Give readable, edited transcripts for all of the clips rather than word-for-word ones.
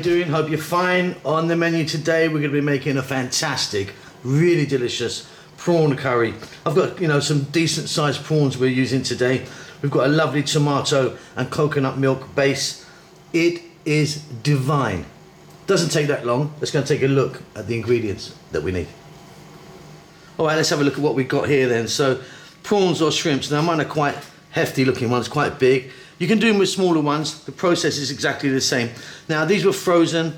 you doing? Hope you're fine. On the menu today, we're going to be making a fantastic, really delicious prawn curry. I've got, some decent sized prawns we're using today. We've got a lovely tomato and coconut milk base. It is divine. Doesn't take that long. Let's go and take a look at the ingredients that we need. All right, let's have a look at what we've got here then. So, prawns or shrimps. Now, mine are quite hefty looking ones, quite big. You can do them with smaller ones. The process is exactly the same. Now, these were frozen.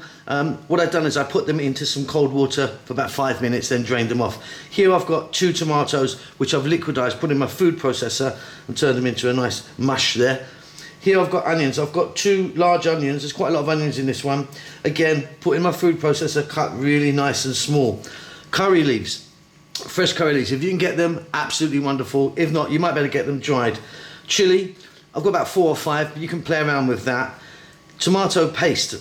What I've done is I put them into some cold water for about 5 minutes, then drained them off. Here I've got 2 tomatoes, which I've liquidized, put in my food processor and turned them into a nice mush there. Here I've got onions. I've got 2 large onions. There's quite a lot of onions in this one. Again, put in my food processor, cut really nice and small. Curry leaves, fresh curry leaves. If you can get them, absolutely wonderful. If not, you might be able to get them dried. Chili, I've got about 4 or 5, but you can play around with that. Tomato paste.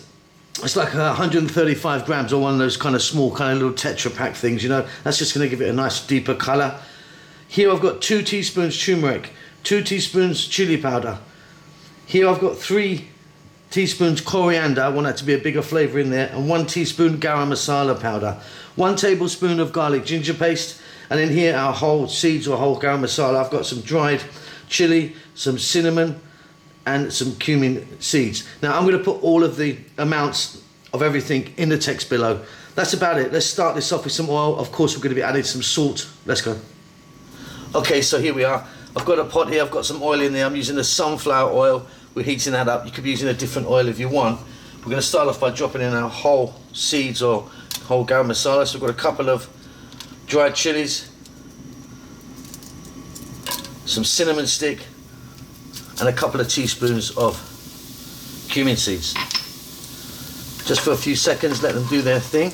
It's like 135 grams, or one of those kind of small, kind of little Tetra Pak things, That's just going to give it a nice deeper colour. Here I've got 2 teaspoons turmeric, 2 teaspoons chili powder. Here I've got 3 teaspoons coriander, I want that to be a bigger flavour in there, and 1 teaspoon garam masala powder. 1 tablespoon of garlic ginger paste, and in here our whole seeds or whole garam masala. I've got some dried chili, some cinnamon, and some cumin seeds. Now I'm going to put all of the amounts of everything in the text below. That's about it. Let's start this off with some oil. Of course, we're going to be adding some salt. Let's go. Okay, so here we are. I've got a pot here. I've got some oil in there. I'm using the sunflower oil. We're heating that up. You could be using a different oil if you want. We're going to start off by dropping in our whole seeds or whole garam masala. So we've got a couple of dried chilies, some cinnamon stick, and a couple of teaspoons of cumin seeds. Just for a few seconds, let them do their thing.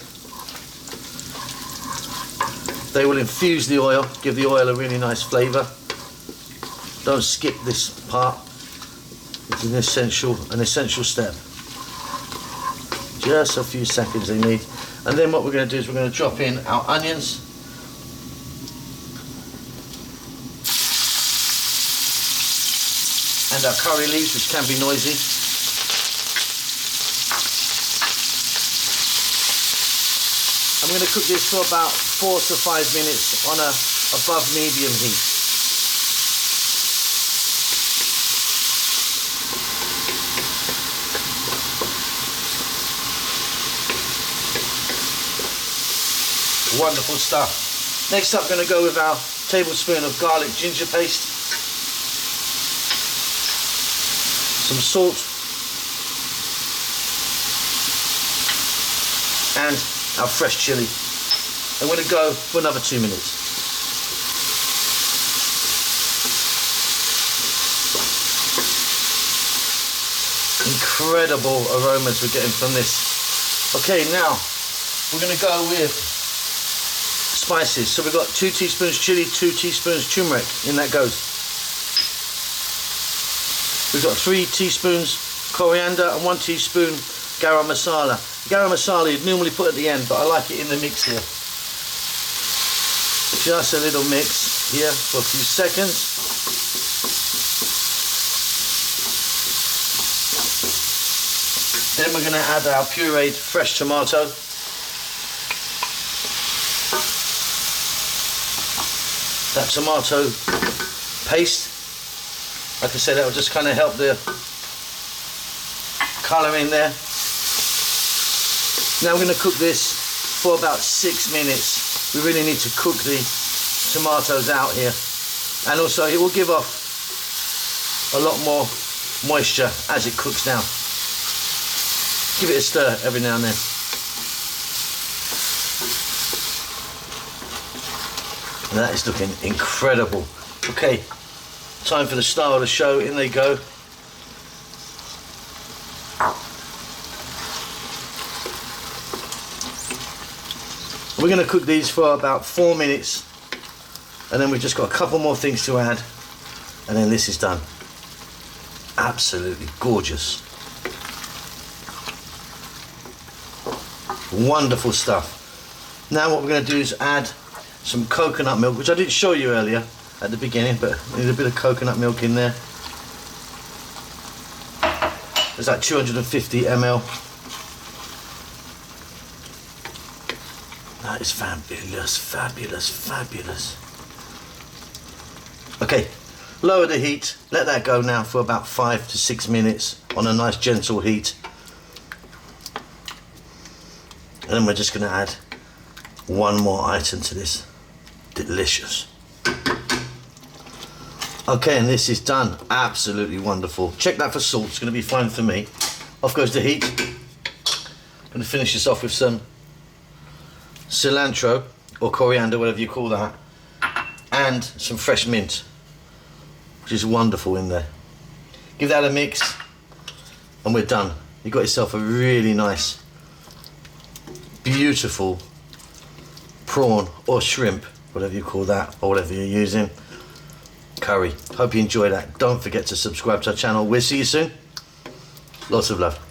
They will infuse the oil, give the oil a really nice flavour. Don't skip this part. It's an essential step. Just a few seconds they need. And then what we're going to do is we're going to drop in our onions. And our curry leaves, which can be noisy. I'm going to cook this for about 4 to 5 minutes on a above medium heat. Wonderful stuff. Next up, I'm going to go with our tablespoon of garlic ginger paste, some salt, and our fresh chili. I'm going to go for another 2 minutes. Incredible aromas we're getting from this. Okay, now we're going to go with spices. So we've got 2 teaspoons chili, 2 teaspoons turmeric. In that goes. We've got 3 teaspoons coriander and 1 teaspoon garam masala. Garam masala you'd normally put at the end, but I like it in the mix here. Just a little mix here for a few seconds. Then we're going to add our pureed fresh tomato. That tomato paste, like I said, that will just kind of help the colour in there. Now we're going to cook this for about 6 minutes. We really need to cook the tomatoes out here, and also it will give off a lot more moisture as it cooks down. Give it a stir every now and then. And that is looking incredible. Okay, time for the star of the show. In they go. We're going to cook these for about 4 minutes, and then we've just got a couple more things to add, and then this is done. Absolutely gorgeous. Wonderful stuff. Now what we're going to do is add some coconut milk, which I didn't show you earlier at the beginning, but we need a bit of coconut milk in there. There's like 250 ml. that is fabulous, fabulous, fabulous. Okay, lower the heat, let that go now for about 5 to 6 minutes on a nice gentle heat. And then we're just going to add one more item to this. Delicious. Okay, and this is done. Absolutely wonderful. Check that for salt, it's going to be fine for me. Off goes the heat. I'm going to finish this off with some cilantro or coriander, whatever you call that, and some fresh mint, which is wonderful in there. Give that a mix and we're done. You've got yourself a really nice, beautiful prawn or shrimp, whatever you call that, or whatever you're using, curry. Hope you enjoy that. Don't forget to subscribe to our channel. We'll see you soon. Lots of love.